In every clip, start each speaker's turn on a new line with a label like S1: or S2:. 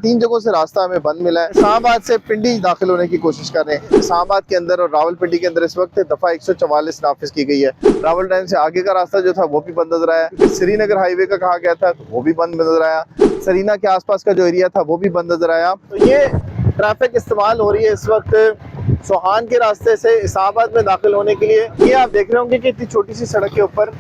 S1: तीन जगहों से रास्ता हमें बंद मिला है। इस्लामाबाद से पिंडी दाखिल होने की कोशिश कर रहे हैं। इस्लामाबाद के अंदर और रावलपिंडी के अंदर इस वक्त दफा 144 नाफिज की गई है। रावलपिंडी से आगे का रास्ता जो था वो भी बंद नजर आया। श्रीनगर हाईवे का कहा गया था तो वो भी बंद नजर आया। सरीना के आसपास का जो एरिया था वो भी बंद नजर आया। तो ये ट्रैफिक इस्तेमाल हो रही है इस वक्त सोहान के रास्ते से इस्लामाबाद में दाखिल होने के लिए। ये आप देख रहे होंगे कि इतनी छोटी सी सड़क के ऊपर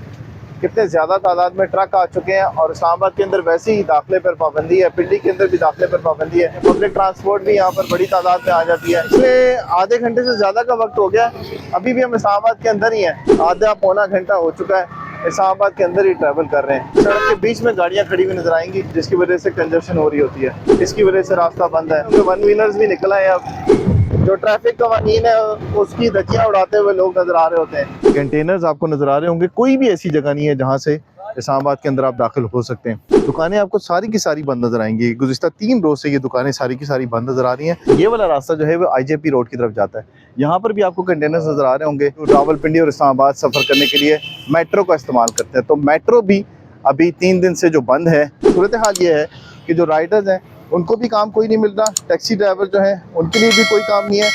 S1: कितने ज़्यादा तादाद में ट्रक आ चुके हैं और इस्लामाबाद के अंदर वैसे ही दाखिले पर पाबंदी है, पिंडी के अंदर भी दाखिले पर पाबंदी है। पब्लिक ट्रांसपोर्ट भी यहाँ पर बड़ी तादाद में आ जाती है। इसलिए आधे घंटे से ज़्यादा का वक्त हो गया, अभी भी हम इस्लामाबाद के अंदर ही हैं। आधा पौना घंटा हो चुका है, इस्लामाबाद के अंदर ही ट्रैवल कर रहे हैं। सड़क के बीच में गाड़ियाँ खड़ी हुई नजर आएंगी जिसकी वजह से कंजप्शन हो रही होती है, इसकी वजह से रास्ता बंद है। वन व्हीलर्स भी निकला है, अब जो ट्रैफिक कवानीन है उसकी धज्जियां उड़ाते हुए लोग नजर आ रहे होते हैं। कंटेनर्स आपको नजर आ रहे होंगे। कोई भी ऐसी जगह नहीं है जहां से इस्लामाबाद के अंदर आप दाखिल हो सकते हैं। दुकानें आपको सारी की सारी बंद नजर आएंगी। गुज़िश्ता 3 रोज से ये दुकानें सारी की सारी बंद नजर आ रही हैं। ये वाला रास्ता जो है वो IJP रोड की तरफ जाता है। यहाँ पर भी आपको कंटेनर्स नजर आ रहे होंगे। रावलपिंडी और इस्लामाबाद सफर करने के लिए मेट्रो का इस्तेमाल करते हैं, तो मेट्रो भी अभी 3 दिन से जो बंद है। सूरत हाल ये है कि जो राइडर्स हैं उनको भी काम कोई नहीं मिल रहा, टैक्सी ड्राइवर जो है उनके लिए भी कोई काम नहीं है।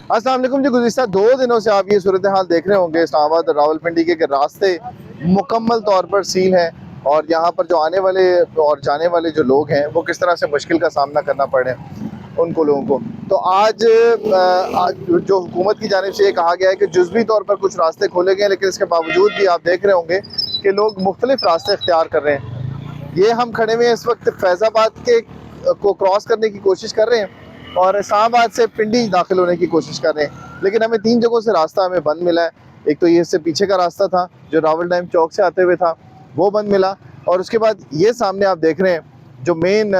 S1: अस्सलाम वालेकुम जी, गुज़िश्ता 2 दिनों से आप ये सूरत हाल देख रहे होंगे इस्लामाबाद और रावलपिंडी के रास्ते मुकम्मल तौर पर सील हैं और यहाँ पर जो आने वाले और जाने वाले जो लोग हैं वो किस तरह से मुश्किल का सामना करना पड़े उनको लोगों को। तो आज जो हुकूमत की जानिब से ये कहा गया है कि जुज़वी तौर पर कुछ रास्ते खोले गए, लेकिन इसके बावजूद भी आप देख रहे होंगे कि लोग मुख्तलिफ रास्ते इख्तियार कर रहे हैं। ये हम खड़े हुए इस वक्त फैज़ाबाद के को क्रॉस करने की कोशिश कर रहे हैं और इस्लामाबाद से पिंडी दाखिल होने की कोशिश कर रहे हैं, लेकिन हमें 3 जगहों से रास्ता हमें बंद मिला है। एक तो ये इससे पीछे का रास्ता था जो रावलडाइम चौक से आते हुए था, वो बंद मिला, और उसके बाद ये सामने आप देख रहे हैं जो मेन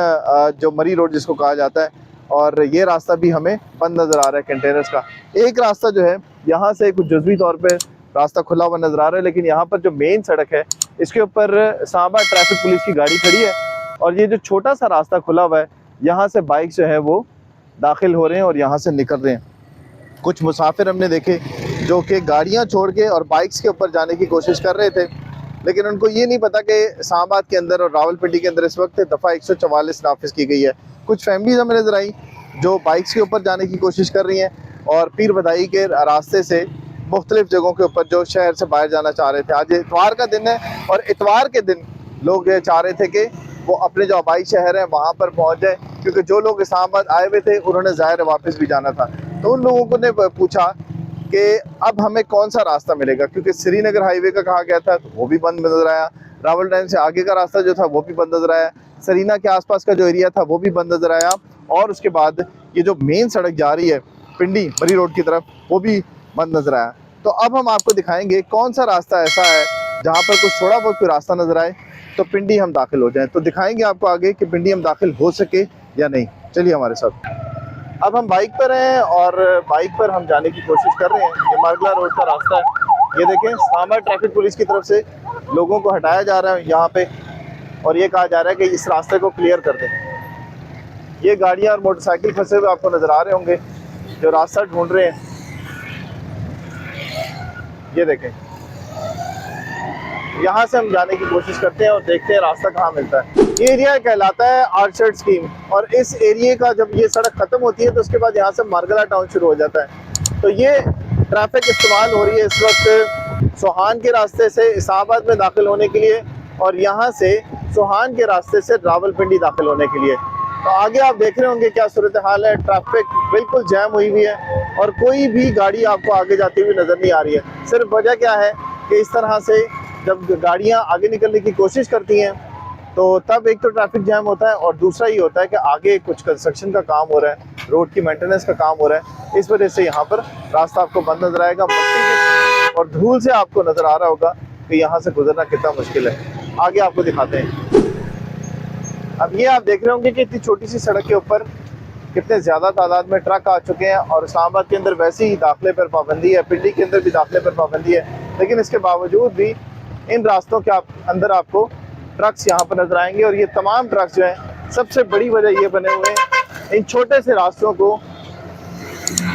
S1: जो मरी रोड जिसको कहा जाता है, और ये रास्ता भी हमें बंद नज़र आ रहा है कंटेनर्स का। एक रास्ता जो है यहाँ से कुछ जुज़वी तौर पर रास्ता खुला हुआ नज़र आ रहा है, लेकिन यहाँ पर जो मेन सड़क है इसके ऊपर इस्लामाबाद ट्रैफिक पुलिस की गाड़ी खड़ी है और ये जो छोटा सा रास्ता खुला हुआ है यहाँ से बाइक जो है वो दाखिल हो रहे हैं और यहाँ से निकल रहे हैं। कुछ मुसाफिर हमने देखे जो कि गाड़ियाँ छोड़ के और बाइक्स के ऊपर जाने की कोशिश कर रहे थे, लेकिन उनको ये नहीं पता कि इस्लामाबाद के अंदर और रावलपिंडी के अंदर इस वक्त दफ़ा 144 नाफिज की गई है। कुछ फैमिलीज हमें नजर आई जो बाइक्स के ऊपर जाने की कोशिश कर रही हैं और पीर बदाई के रास्ते से मुख्तलिफ जगहों के ऊपर जो शहर से बाहर जाना चाह रहे थे। आज इतवार का दिन है और इतवार के दिन लोग ये चाह रहे थे कि वो अपने जो आबाई शहर है वहाँ पर पहुँच जाए, क्योंकि जो लोग इस्लामाबाद आए हुए थे उन्होंने ज़ाहिर वापस भी जाना था। तो उन लोगों को ने पूछा कि अब हमें कौन सा रास्ता मिलेगा, क्योंकि श्रीनगर हाईवे का कहा गया था तो वो भी बंद नजर आया। रावलडाइम से आगे का रास्ता जो था वो भी बंद नजर आया। सरीना के आसपास का जो एरिया था वो भी बंद नजर आया, और उसके बाद ये जो मेन सड़क जा रही है पिंडी मरी रोड की तरफ वो भी बंद नजर आया। तो अब हम आपको दिखाएंगे कौन सा रास्ता ऐसा है जहाँ पर कुछ थोड़ा बहुत कोई रास्ता नजर आए तो पिंडी हम दाखिल हो जाएं। तो दिखाएंगे आपको आगे कि पिंडी हम दाखिल हो सके या नहीं। चलिए हमारे साथ। अब हम बाइक पर हैं और बाइक पर हम जाने की कोशिश कर रहे हैं। ये मारगला रोड का रास्ता है, ये देखें इस्लामाबाद ट्रैफिक पुलिस की तरफ से लोगों को हटाया जा रहा है यहाँ पे, और ये कहा जा रहा है कि इस रास्ते को क्लियर कर दें। ये गाड़ियाँ और मोटरसाइकिल फंसे हुए आपको नज़र आ रहे होंगे जो रास्ता ढूंढ रहे हैं। ये देखें, यहाँ से हम जाने की कोशिश करते हैं और देखते हैं रास्ता कहाँ मिलता है। ये एरिया कहलाता है आर्चर्ड स्कीम, और इस एरिया का जब ये सड़क ख़त्म होती है तो उसके बाद यहाँ से मारगला टाउन शुरू हो जाता है। तो ये ट्रैफिक इस्तेमाल हो रही है इस वक्त सोहान के रास्ते से इस्लामाबाद में दाखिल होने के लिए और यहाँ से सोहान के रास्ते से रावलपिंडी दाखिल होने के लिए। तो आगे आप देख रहे होंगे क्या सूरत हाल है। ट्रैफिक बिल्कुल जैम हुई हुई है और कोई भी गाड़ी आपको आगे जाती हुई नज़र नहीं आ रही है। सिर्फ वजह क्या है कि इस तरह से जब गाड़ियाँ आगे निकलने की कोशिश करती हैं तो तब एक तो ट्रैफिक जैम होता है और दूसरा ये होता है कि आगे कुछ कंस्ट्रक्शन का काम हो रहा है, रोड की मेंटेनेंस का काम हो रहा है। इस वजह से यहाँ पर रास्ता आपको बंद नजर आएगा और धूल से आपको नज़र आ रहा होगा कि यहाँ से गुजरना कितना मुश्किल है। आगे आपको दिखाते हैं। अब ये आप देख रहे होंगे कि इतनी छोटी सी सड़क के ऊपर कितने ज़्यादा तादाद में ट्रक आ चुके हैं और इस्लामाबाद के अंदर वैसे ही दाखिले पर पाबंदी है, पिंडी के अंदर भी दाखिले पर पाबंदी है, लेकिन इसके बावजूद भी इन रास्तों के अंदर आपको ट्रक्स यहाँ पर नजर आएंगे। और ये तमाम ट्रक्स जो हैं, सबसे बड़ी वजह ये बने हुए हैं इन छोटे से रास्तों को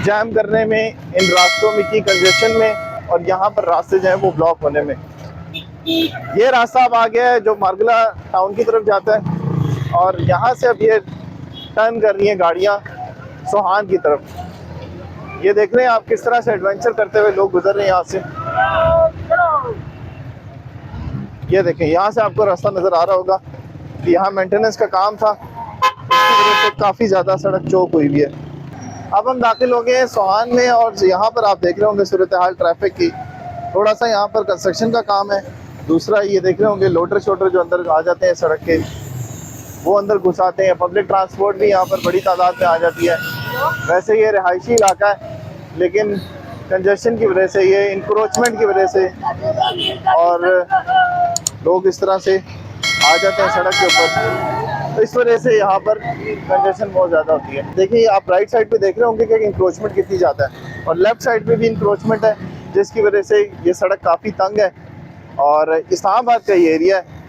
S1: जैम करने में, इन रास्तों में की कंजेशन में, और यहाँ पर रास्ते जो हैं वो ब्लॉक होने में। ये रास्ता अब आ गया है जो मारगला टाउन की तरफ जाता है और यहाँ से अब ये टर्न कर रही हैं गाड़ियाँ सोहान की तरफ। ये देख रहे हैं आप किस तरह से एडवेंचर करते हुए लोग गुजर रहे हैं यहाँ से। ये देखें, यहाँ से आपको रास्ता नज़र आ रहा होगा कि यहाँ मेंटेनेंस का काम था, इसकी वजह से काफ़ी ज़्यादा सड़क चौक हुई भी है। अब हम दाखिल हो गए हैं सोहान में और यहाँ पर आप देख रहे होंगे सूरत हाल ट्रैफिक की। थोड़ा सा यहाँ पर कंस्ट्रक्शन का काम है। दूसरा ये देख रहे होंगे लोडर शोडर जो अंदर आ जाते हैं सड़क के, वो अंदर घुसाते हैं। पब्लिक ट्रांसपोर्ट भी यहाँ पर बड़ी तादाद में आ जाती है। वैसे ये रिहायशी इलाका है, लेकिन कंजेशन की वजह से, ये इंक्रोचमेंट की वजह से और लोग इस तरह से आ जाते हैं सड़क के ऊपर, तो इस वजह से यहाँ पर कंजेशन बहुत ज़्यादा होती है। देखिए आप राइट साइड पे देख रहे होंगे कि इंक्रोचमेंट कितनी ज़्यादा है, और लेफ्ट साइड पे भी इंक्रोचमेंट है, जिसकी वजह से ये सड़क काफ़ी तंग है। और इस्लामाबाद का ये एरिया है,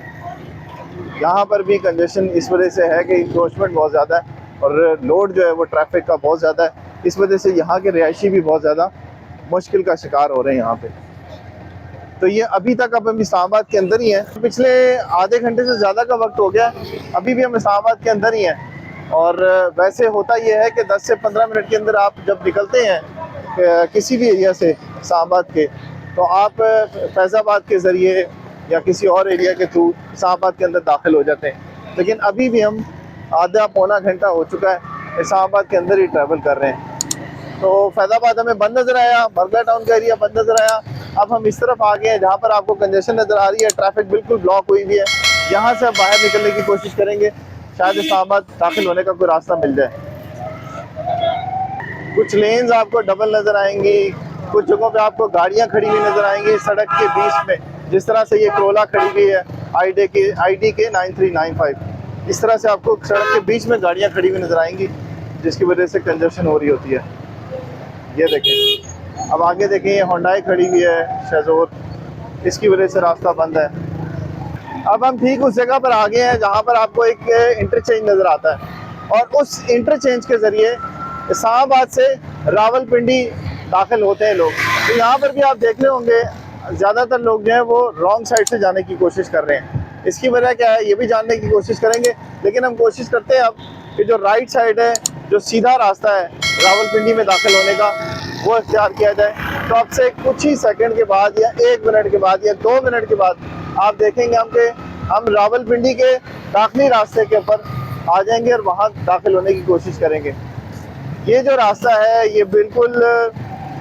S1: यहाँ पर भी कंजेशन इस वजह से है कि इंक्रोचमेंट बहुत ज़्यादा है और लोड जो है वो ट्रैफिक का बहुत ज़्यादा है। इस वजह से यहाँ के रिहायशी भी बहुत ज़्यादा मुश्किल का शिकार हो रहे हैं यहाँ पे। तो ये अभी तक अब हम इस्लामाबाद के अंदर ही हैं। पिछले आधे घंटे से ज़्यादा का वक्त हो गया, अभी भी हम इस्लामाबाद के अंदर ही हैं। और वैसे होता ये है कि 10 से 15 मिनट के अंदर आप जब निकलते हैं किसी भी एरिया से इस्लामाबाद के, तो आप फैज़ाबाद के ज़रिए या किसी और एरिया के थ्रू इस्लामाबाद के अंदर दाखिल हो जाते हैं। लेकिन अभी भी हम आधा पौना घंटा हो चुका है इस्लामाबाद के अंदर ही ट्रैवल कर रहे हैं। तो फैज़ाबाद हमें बंद नज़र आया, बरगा टाउन का एरिया बंद नज़र आया। अब हम इस तरफ आ गए हैं जहाँ पर आपको कंजेशन नज़र आ रही है, ट्रैफिक बिल्कुल ब्लॉक हुई भी है। यहाँ से अब बाहर निकलने की कोशिश करेंगे, शायद इस्लामाबाद दाखिल होने का कोई रास्ता मिल जाए। कुछ लेन्स आपको डबल नज़र आएंगी, कुछ जगहों पे आपको गाड़ियाँ खड़ी हुई नज़र आएंगी सड़क के बीच में, जिस तरह से ये क्रोला खड़ी हुई है ID के 9395। इस तरह से आपको सड़क के बीच में गाड़ियाँ खड़ी हुई नज़र आएंगी, जिसकी वजह से कंजेशन हो रही होती है। ये देखें, अब आगे देखें, ये होंडाई खड़ी हुई है शेजोर, इसकी वजह से रास्ता बंद है। अब हम ठीक उस जगह पर आ गए हैं जहाँ पर आपको एक इंटरचेंज नज़र आता है, और उस इंटरचेंज के ज़रिए इस्लामाबाद से रावलपिंडी दाखिल होते हैं लोग। तो यहाँ पर भी आप देख रहे होंगे ज़्यादातर लोग जो हैं वो रॉन्ग साइड से जाने की कोशिश कर रहे हैं। इसकी वजह क्या है ये भी जानने की कोशिश करेंगे, लेकिन हम कोशिश करते हैं अब कि जो राइट साइड है, जो सीधा रास्ता है रावलपिंडी में दाखिल होने का, वो इख्तियार किया जाए। तो अब से कुछ ही सेकंड के बाद या 1 मिनट के बाद या 2 मिनट के बाद आप देखेंगे हम रावलपिंडी के दाखिली रास्ते के ऊपर आ जाएंगे और वहाँ दाखिल होने की कोशिश करेंगे। ये जो रास्ता है ये बिल्कुल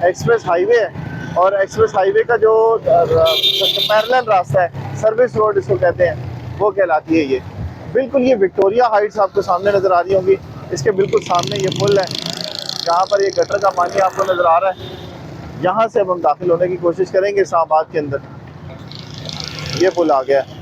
S1: एक्सप्रेस हाईवे है, और एक्सप्रेस हाईवे का जो पैरेलल रास्ता है, सर्विस रोड इसको कहते हैं, वो कहलाती है। ये बिल्कुल ये विक्टोरिया हाइट्स आपको सामने नज़र आ रही होंगी, इसके बिल्कुल सामने ये पुल है जहाँ पर ये गटर का पानी आपको नज़र आ रहा है। यहाँ से अब हम दाखिल होने की कोशिश करेंगे इस्लामाबाद के अंदर। ये पुल आ गया है।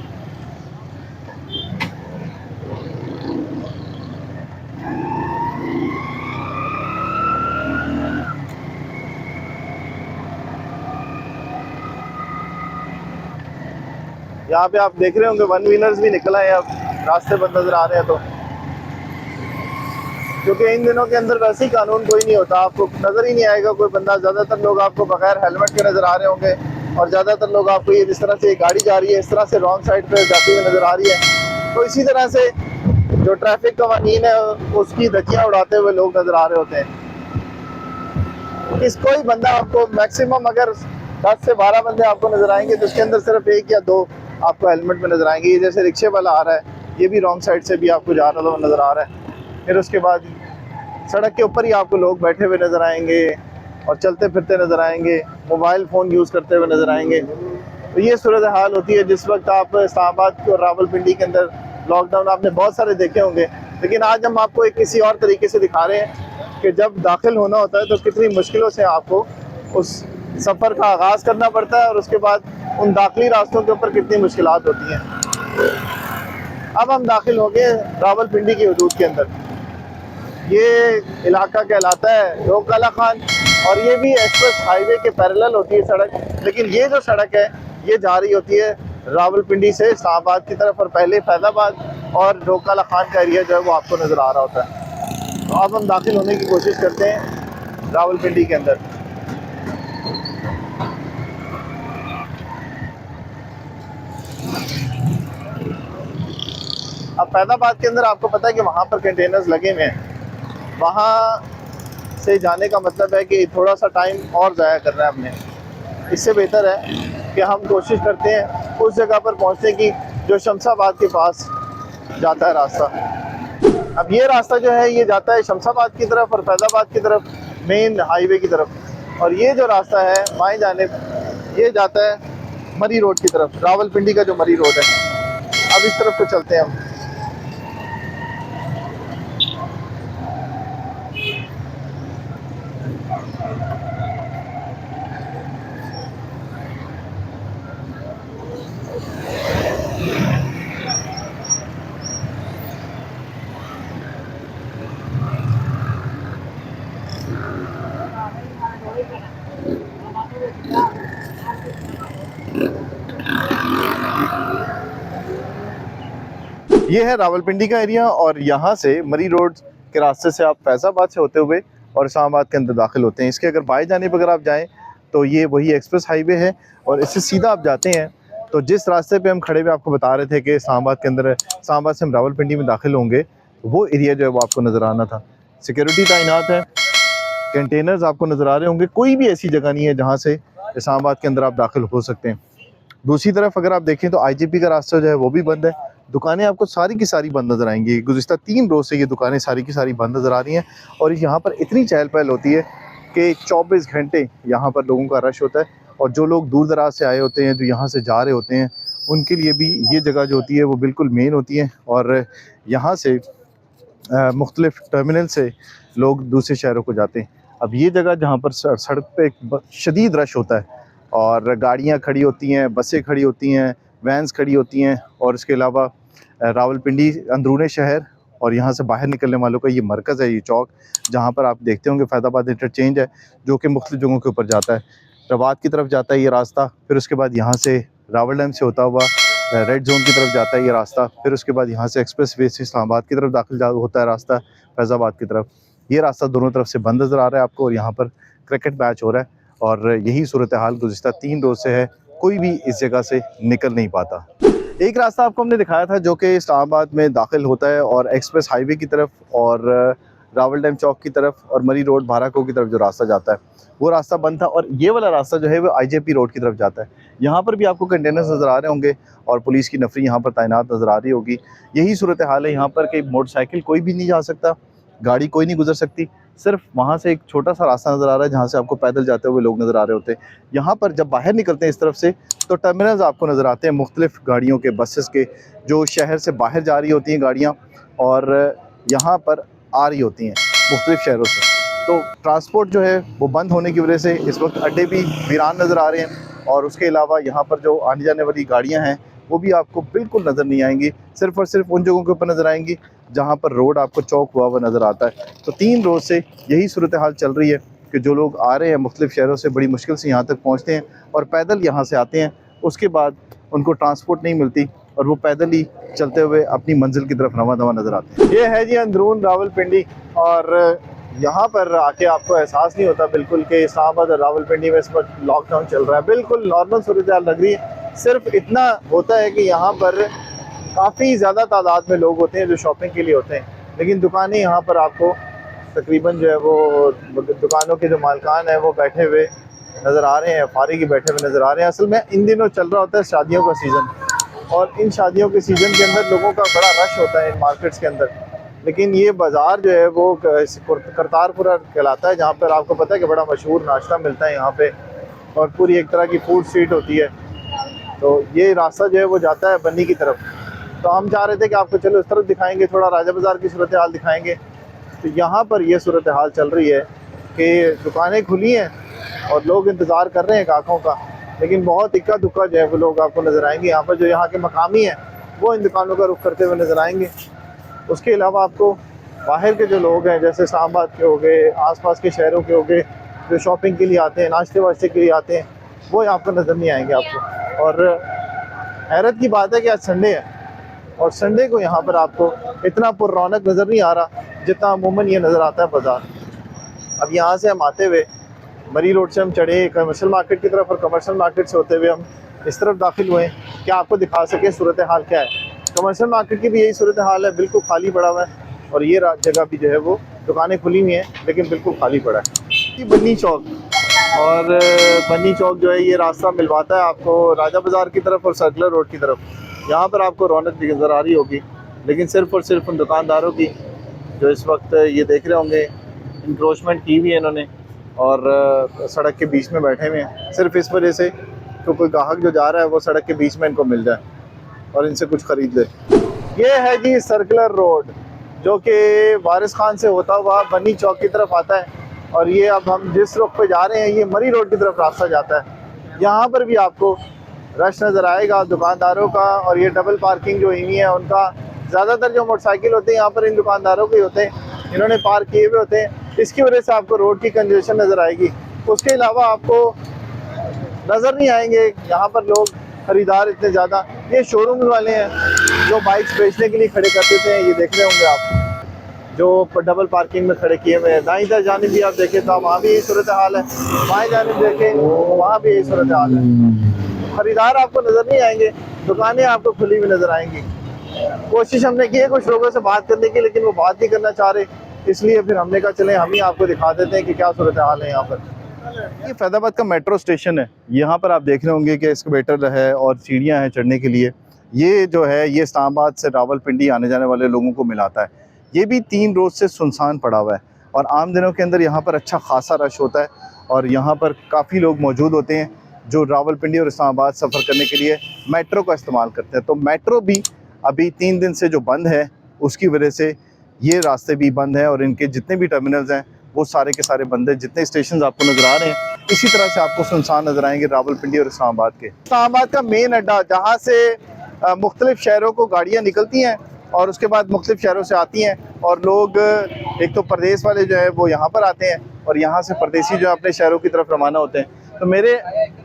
S1: यहाँ पे आप देख रहे होंगे 1 व्हीलर्स भी निकल आए, अब रास्ते बंद नजर आ रहे हैं। तो क्योंकि इन दिनों के अंदर वैसे ही कानून कोई नहीं होता, आपको नजर ही नहीं आएगा कोई बंदा। ज्यादातर लोग आपको बगैर हेलमेट के नजर आ रहे होंगे, और ज्यादातर लोग आपको ये जिस तरह से गाड़ी जा रही है इस तरह से रॉन्ग साइड पे जाती हुई नजर आ रही है। तो इसी तरह से जो ट्रैफिक कवानीन है उसकी धज्जियां उड़ाते हुए लोग नजर आ रहे होते हैं। कोई बंदा आपको मैक्सिमम अगर 10 से 12 बंदे आपको नजर आएंगे तो उसके अंदर सिर्फ 1 या 2 आपको हेलमेट में नजर आएंगे। ये जैसे रिक्शे वाला आ रहा है, ये भी रॉन्ग साइड से भी आपको जा रहा नजर आ रहा है। फिर उसके बाद सड़क के ऊपर ही आपको लोग बैठे हुए नजर आएंगे और चलते फिरते नजर आएंगे, मोबाइल फ़ोन यूज़ करते हुए नजर आएंगे। तो ये सूरत हाल होती है जिस वक्त आप इस्लामाबाद और रावलपिंडी के अंदर लॉकडाउन आपने बहुत सारे देखे होंगे। लेकिन आज हम आपको एक किसी और तरीके से दिखा रहे हैं कि जब दाखिल होना होता है तो कितनी मुश्किलों से आपको उस सफ़र का आगाज़ करना पड़ता है, और उसके बाद उन दाखिली रास्तों के ऊपर कितनी मुश्किलात होती हैं। अब हम दाखिल हो गए रावलपिंडी की हदूद के अंदर। ये इलाका कहलाता है रोकाला खान, और ये भी एक्सप्रेस हाईवे के पैरेलल होती है सड़क। लेकिन ये जो सड़क है ये जा रही होती है रावलपिंडी से इस्लामाबाद की तरफ, और पहले फैज़ाबाद और रोकाला खान का एरिया जो है वो आपको नज़र आ रहा होता है। तो अब हम दाखिल होने की कोशिश करते हैं रावलपिंडी के अंदर। अब फैजाबाद के अंदर आपको पता है कि वहाँ पर कंटेनर्स लगे हुए हैं, वहाँ से जाने का मतलब है कि थोड़ा सा टाइम और ज़ाया करना है हमने। इससे बेहतर है कि हम कोशिश करते हैं उस जगह पर पहुँचने की जो शमशाबाद के पास जाता है रास्ता। अब ये रास्ता जो है ये जाता है शमशाबाद की तरफ और फैजाबाद की तरफ, मेन हाईवे की तरफ, और ये जो रास्ता है बाएं जानिब ये जाता है मरी रोड की तरफ, रावलपिंडी का जो मरी रोड है। अब इस तरफ को चलते हैं हम। ये है रावलपिंडी का एरिया और यहाँ से मरी रोड के रास्ते से आप फैजाबाद से होते हुए और इस्लामाबाद के अंदर दाखिल होते हैं। इसके अगर बाएं जानिब अगर आप जाएं तो ये वही एक्सप्रेस हाईवे है और इससे सीधा आप जाते हैं तो जिस रास्ते पे हम खड़े हुए आपको बता रहे थे कि इस्लामाबाद के अंदर, इस्लामाबाद से हम रावलपिंडी में दाखिल होंगे, वो एरिया जो है वो आपको नज़र आना था। सिक्योरिटी तैनात है, कंटेनर्स आपको नज़र आ रहे होंगे, कोई भी ऐसी जगह नहीं है जहाँ से इस्लामाबाद के अंदर आप दाखिल हो सकते हैं। दूसरी तरफ अगर आप देखें तो IGP का रास्ता जो है वो भी बंद है। दुकानें आपको सारी की सारी बंद नज़र आएंगी। गुज़िश्ता 3 रोज़ से ये दुकानें सारी की सारी बंद नज़र आ रही हैं और यहाँ पर इतनी चहल पहल होती है कि 24 घंटे यहाँ पर लोगों का रश होता है और जो लोग दूर दराज से आए होते हैं, जो यहाँ से जा रहे होते हैं, उनके लिए भी ये जगह जो होती है वो बिल्कुल मेन होती है और यहाँ से मुख्तलिफ टर्मिनल से लोग दूसरे शहरों को जाते हैं। अब ये जगह जहाँ पर सड़क पे शदीद रश होता है और गाड़ियाँ खड़ी होती हैं, बसें खड़ी होती हैं, वैन्स खड़ी होती हैं और इसके अलावा रावलपिंडी अंदरूनी शहर और यहाँ से बाहर निकलने वालों का ये मरकज़ है, ये चौक जहाँ पर आप देखते होंगे फैजाबाद इंटरचेंज है जो कि मुख्तलिफ जगहों के ऊपर जाता है। रबात की तरफ जाता है ये रास्ता, फिर उसके बाद यहाँ से रावल डैम से होता हुआ रेड जोन की तरफ जाता है ये रास्ता, फिर उसके बाद यहाँ से एक्सप्रेस वे से इस्लामाबाद की तरफ दाखिल होता है रास्ता फैजाबाद की तरफ। ये रास्ता दोनों तरफ से बंद नज़र आ रहा है आपको और यहाँ पर क्रिकेट मैच हो रहा है और यही सूरत हाल गुज़िश्ता 3 रोज़ से है, कोई भी इस जगह से निकल नहीं पाता। एक रास्ता आपको हमने दिखाया था जो कि इस्लामाबाद में दाखिल होता है और एक्सप्रेस हाईवे की तरफ और रावल डैम चौक की तरफ और मरी रोड भाराको की तरफ जो रास्ता जाता है वो रास्ता बंद था और ये वाला रास्ता जो है वो IJP रोड की तरफ जाता है। यहाँ पर भी आपको कंटेनर्स नज़र आ रहे होंगे और पुलिस की नफरी यहाँ पर तैनात नज़र आ रही होगी। यही सूरत हाल है यहाँ पर कि मोटरसाइकिल कोई भी नहीं जा सकता, गाड़ी कोई नहीं गुजर सकती, सिर्फ वहाँ से एक छोटा सा रास्ता नज़र आ रहा है जहाँ से आपको पैदल जाते हुए लोग नज़र आ रहे होते हैं। यहाँ पर जब बाहर निकलते हैं इस तरफ से तो टर्मिनल्स आपको नज़र आते हैं मुख्तलिफ गाड़ियों के, बसेस के, जो शहर से बाहर जा रही होती हैं गाड़ियाँ और यहाँ पर आ रही होती हैं मुख्तलिफ शहरों से। तो ट्रांसपोर्ट जो है वो बंद होने की वजह से इस वक्त अड्डे भी वीरान नज़र आ रहे हैं और उसके अलावा यहाँ पर जो आने जाने वाली गाड़ियाँ हैं वो भी आपको बिल्कुल नज़र नहीं आएंगी, सिर्फ और सिर्फ उन जगहों के ऊपर नज़र आएंगी जहाँ पर रोड आपको चौक हुआ नज़र आता है। तो 3 रोज़ से यही सूरत हाल चल रही है कि जो लोग आ रहे हैं मुख्तलिफ शहरों से बड़ी मुश्किल से यहाँ तक पहुँचते हैं और पैदल यहाँ से आते हैं, उसके बाद उनको ट्रांसपोर्ट नहीं मिलती और वो पैदल ही चलते हुए अपनी मंजिल की तरफ रवां दवा नज़र आते हैं। ये है जी अंदरून रावलपिंडी और यहाँ पर आके आपको एहसास नहीं होता बिल्कुल कि इस्लामाबाद और रावलपिंडी में इस वक्त लॉकडाउन चल रहा है, बिल्कुल नॉर्मल सूरत हाल लग रही है। सिर्फ इतना होता है कि यहाँ पर काफ़ी ज़्यादा तादाद में लोग होते हैं जो शॉपिंग के लिए होते हैं, लेकिन दुकानें यहाँ पर आपको तकरीबन जो है वो दुकानों के जो मालकान हैं वो बैठे हुए नज़र आ रहे हैं, फारिग बैठे हुए नज़र आ रहे हैं। असल में इन दिनों चल रहा होता है शादियों का सीज़न और इन शादियों के सीज़न के अंदर लोगों का बड़ा रश होता है इन मार्केट्स के अंदर, लेकिन ये बाज़ार जो है वो करतारपुरा कहलाता है जहाँ पर आपको पता है कि बड़ा मशहूर नाश्ता मिलता है यहाँ पे और पूरी एक तरह की फूड स्ट्रीट होती है। तो ये रास्ता जो है वो जाता है बन्नी की तरफ, तो हम चाह रहे थे कि आपको चलो इस तरफ दिखाएंगे, थोड़ा राजा बाज़ार की सूरत हाल दिखाएंगे। तो यहाँ पर ये सूरत हाल चल रही है कि दुकानें खुली हैं और लोग इंतज़ार कर रहे हैं गाहकों का, लेकिन बहुत इक्का दुक्का जो है वो लोग आपको नज़र आएंगे। यहाँ पर जो यहाँ के मकामी हैं वो इन दुकानों का रुख करते हुए नज़र आएंगे। उसके अलावा आपको बाहर के जो लोग हैं जैसे इस्लामाबाद के हो गए, आसपास के शहरों के हो गए, जो शॉपिंग के लिए आते हैं, नाश्ते वाश्ते के लिए आते हैं, वो यहाँ पर नज़र नहीं आएंगे आपको। और हैरत की बात है कि आज संडे है और संडे को यहाँ पर आपको इतना पुररौनक नज़र नहीं आ रहा जितना अमूमन ये नज़र आता है बाज़ार। अब यहाँ से हम आते हुए मरी रोड से हम चढ़े कमर्शियल मार्केट की तरफ और कमर्शियल मार्केट से होते हुए हम इस तरफ दाखिल हुए क्या आपको दिखा सके सूरत हाल क्या है। कमर्शियल मार्केट की भी यही सूरत हाल है, बिल्कुल खाली पड़ा हुआ है। और ये जगह भी जो है वो दुकानें खुली हुई हैं लेकिन बिल्कुल खाली पड़ा है। ये बन्नी चौक, और बन्नी चौक जो है ये रास्ता मिलवाता है आपको राजा बाज़ार की तरफ और सर्कुलर रोड की तरफ। यहाँ पर आपको रौनक भी नज़र आ रही होगी, लेकिन सिर्फ़ और सिर्फ उन दुकानदारों की जो इस वक्त ये देख रहे होंगे इंक्रोचमेंट की हुई है इन्होंने और सड़क के बीच में बैठे हुए हैं, सिर्फ इस वजह से तो कोई ग्राहक जो जा रहा है वो सड़क के बीच में इनको मिल जाए और इनसे कुछ ख़रीद ले। ये है जी सर्कुलर रोड, जो कि वारिस खान से होता हुआ बन्नी चौक की तरफ आता है। और ये अब हम जिस रुख पे जा रहे हैं ये मरी रोड की तरफ रास्ता जाता है। यहाँ पर भी आपको रश नज़र आएगा दुकानदारों का, और ये डबल पार्किंग जो हुई है उनका। ज़्यादातर जो मोटरसाइकिल होते हैं यहाँ पर इन दुकानदारों के होते हैं, इन्होंने पार्क किए हुए होते हैं, इसकी वजह से आपको रोड की कंजेशन नज़र आएगी। उसके अलावा आपको नज़र नहीं आएंगे यहाँ पर लोग ख़रीदार इतने ज़्यादा। ये शोरूम वाले हैं जो बाइक्स बेचने के लिए खड़े कर देते हैं, ये देख रहे होंगे आप जो डबल पार्किंग में खड़े किए हुए हैं। दाईं तरफ जानिब भी आप देखें तो वहाँ भी यही सूरत हाल है, बाएं जानिब देखें वहाँ भी यही सूरत हाल है। ख़रीदार आपको नज़र नहीं आएंगे, दुकानें आपको खुली हुई नज़र आएंगी। कोशिश हमने की है कुछ लोगों से बात करने की, लेकिन वो बात नहीं करना चाह रहे, इसलिए फिर हमने कहा चलें हम ही आपको दिखा देते हैं कि क्या सूरत हाल है यहाँ पर। ये फैज़ाबाद का मेट्रो स्टेशन है, यहाँ पर आप देख रहे होंगे कि एस्केलेटर है और सीढ़ियाँ हैं चढ़ने के लिए। ये जो है ये इस्लामाबाद से रावलपिंडी आने जाने वाले लोगों को मिलाता है। ये भी 3 रोज़ से सुनसान पड़ा हुआ है और आम दिनों के अंदर यहाँ पर अच्छा खासा रश होता है और यहाँ पर काफ़ी लोग मौजूद होते हैं जो रावलपिंडी और इस्लामाबाद सफ़र करने के लिए मेट्रो का इस्तेमाल करते हैं। तो मेट्रो भी अभी 3 दिन से जो बंद है उसकी वजह से ये रास्ते भी बंद हैं और इनके जितने भी टर्मिनल्स हैं वो सारे के सारे बंद हैं। जितने स्टेशन आपको नज़र आ रहे हैं इसी तरह से आपको सुनसान नज़र आएंगे रावलपिंडी और इस्लामाबाद के। इस्लामाबाद का मेन अड्डा जहाँ से मुख्तलिफ शहरों को गाड़ियाँ निकलती हैं और उसके बाद मुख्तलिफ शहरों से आती हैं और लोग एक तो प्रदेश वाले जो है वो यहाँ पर आते हैं और यहाँ से परदेसी जो है अपने शहरों की तरफ रवाना होते हैं। तो मेरे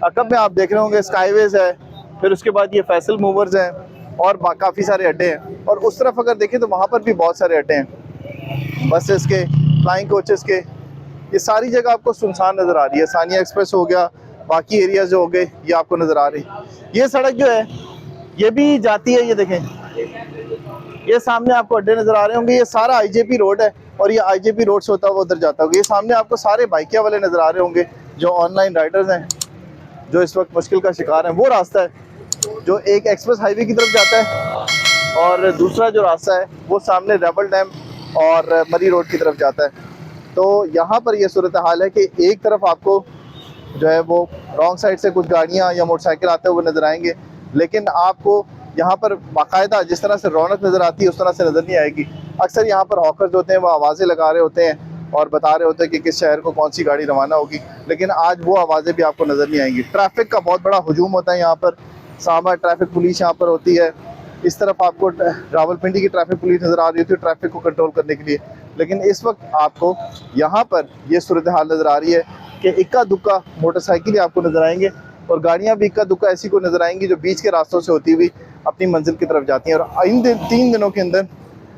S1: अकब में आप देख रहे होंगे स्काईवेज़ है, फिर उसके बाद ये फैसल मूवर्स हैं और काफ़ी सारे अड्डे हैं। और उस तरफ अगर देखें तो वहाँ पर भी बहुत सारे अड्डे हैं, बसेस के, फ्लाइंग कोचेस के। ये सारी जगह आपको सुनसान नज़र आ रही है। सानिया एक्सप्रेस हो गया, बाकी एरियाज जो हो गए ये आपको नज़र आ रही है। ये सड़क जो है ये भी जाती है, ये देखें ये सामने आपको अड्डे नज़र आ रहे होंगे। ये सारा आईजेपी रोड है और ये आईजेपी रोड से होता हुआ उधर जाता होगा। ये सामने आपको सारे बाइकिया वाले नज़र आ रहे होंगे जो ऑनलाइन राइडर्स हैं जो इस वक्त मुश्किल का शिकार हैं। वो रास्ता है जो एक एक्सप्रेस हाईवे की तरफ जाता है और दूसरा जो रास्ता है वो सामने रेबल डैम और मरी रोड की तरफ जाता है। तो यहाँ पर ये सूरत हाल है कि एक तरफ आपको जो है वो रॉन्ग साइड से कुछ गाड़ियाँ या मोटरसाइकिल आते हुए नज़र आएंगे, लेकिन आपको यहाँ पर बाकायदा जिस तरह से रौनक नज़र आती है उस तरह से नज़र नहीं आएगी। अक्सर यहाँ पर हॉकर्स होते हैं वो आवाज़ें लगा रहे होते हैं और बता रहे होते हैं कि किस शहर को कौन सी गाड़ी रवाना होगी, लेकिन आज वो आवाज़ें भी आपको नज़र नहीं आएंगी। ट्रैफिक का बहुत बड़ा हजूम होता है यहाँ पर, सामा ट्रैफिक पुलिस यहाँ पर होती है। इस तरफ आपको रावलपिंडी की ट्रैफिक पुलिस नज़र आ रही होती है ट्रैफिक को कंट्रोल करने के लिए, लेकिन इस वक्त आपको यहाँ पर ये सूरत हाल नज़र आ रही है कि इक्का दुक्का मोटरसाइकिल आपको नज़र आएंगे और गाड़ियाँ भी इक्का दुक्का ऐसी को नज़र आएंगी जो बीच के रास्तों से होती हुई अपनी मंजिल की तरफ जाती हैं। और इन 3 दिनों के अंदर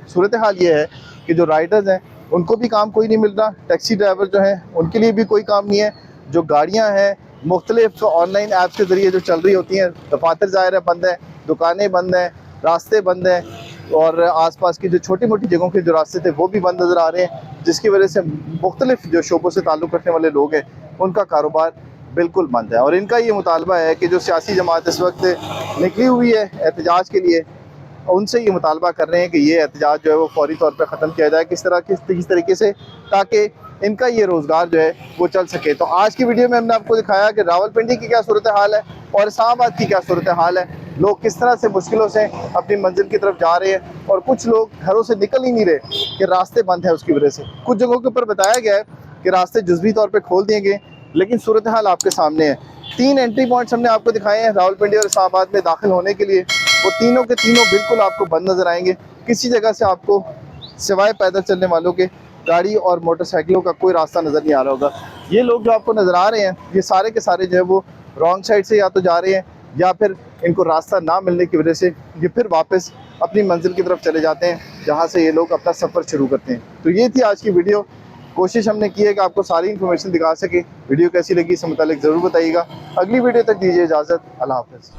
S1: सूरत हाल ये है कि जो राइडर्स हैं उनको भी काम कोई नहीं मिल रहा, टैक्सी ड्राइवर जो हैं उनके लिए भी कोई काम नहीं है। जो गाड़ियाँ हैं मुख्तलिफ ऑनलाइन ऐप्स के ज़रिए जो चल रही होती हैं, दफातर ज़ाहिर है बंद हैं, दुकानें बंद हैं, रास्ते बंद हैं और आसपास की जो छोटी मोटी जगहों के जो रास्ते थे वो भी बंद नज़र आ रहे हैं, जिसकी वजह से मुख्तलिफ जो शोबों से ताल्लुक़ रखने वाले लोग हैं उनका कारोबार बिल्कुल बंद है। और इनका ये मुतालबा है कि जो सियासी जमात इस वक्त निकली हुई है एहतजाज के लिए, उनसे ये मुतालबा कर रहे हैं कि ये एहतजाज जो है वो फौरी तौर पर ख़त्म किया जाए किस तरीके से, ताकि इनका ये रोज़गार जो है वो चल सके। तो आज की वीडियो में हमने आपको दिखाया कि रावलपिंडी की क्या सूरत हाल है और इस्लामाबाद की क्या सूरत हाल है, लोग किस तरह से मुश्किलों से अपनी मंजिल की तरफ जा रहे हैं और कुछ लोग घरों से निकल ही नहीं रहे कि रास्ते बंद है उसकी वजह से। कुछ जगहों के ऊपर बताया गया है कि रास्ते जुज़वी तौर पर खोल दिए गए, लेकिन सूरत हाल आपके सामने है। 3 एंट्री पॉइंट्स हमने आपको दिखाए हैं रावलपिंडी और इस्लामाबाद में दाखिल होने के लिए, वो तीनों के तीनों बिल्कुल आपको बंद नज़र आएंगे। किसी जगह से आपको सिवाय पैदल चलने वालों के गाड़ी और मोटरसाइकिलों का कोई रास्ता नज़र नहीं आ रहा होगा। ये लोग जो आपको नज़र आ रहे हैं ये सारे के सारे जो है वो रॉन्ग साइड से या तो जा रहे हैं या फिर इनको रास्ता ना मिलने की वजह से ये फिर वापस अपनी मंजिल की तरफ चले जाते हैं जहाँ से ये लोग अपना सफ़र शुरू करते हैं। तो ये थी आज की वीडियो। कोशिश हमने की है कि आपको सारी इन्फॉर्मेशन दिखा सके। वीडियो कैसी लगी इससे मुतालिक ज़रूर बताइएगा। अगली वीडियो तक दीजिए इजाज़त। अल्लाह हाफ़िज़।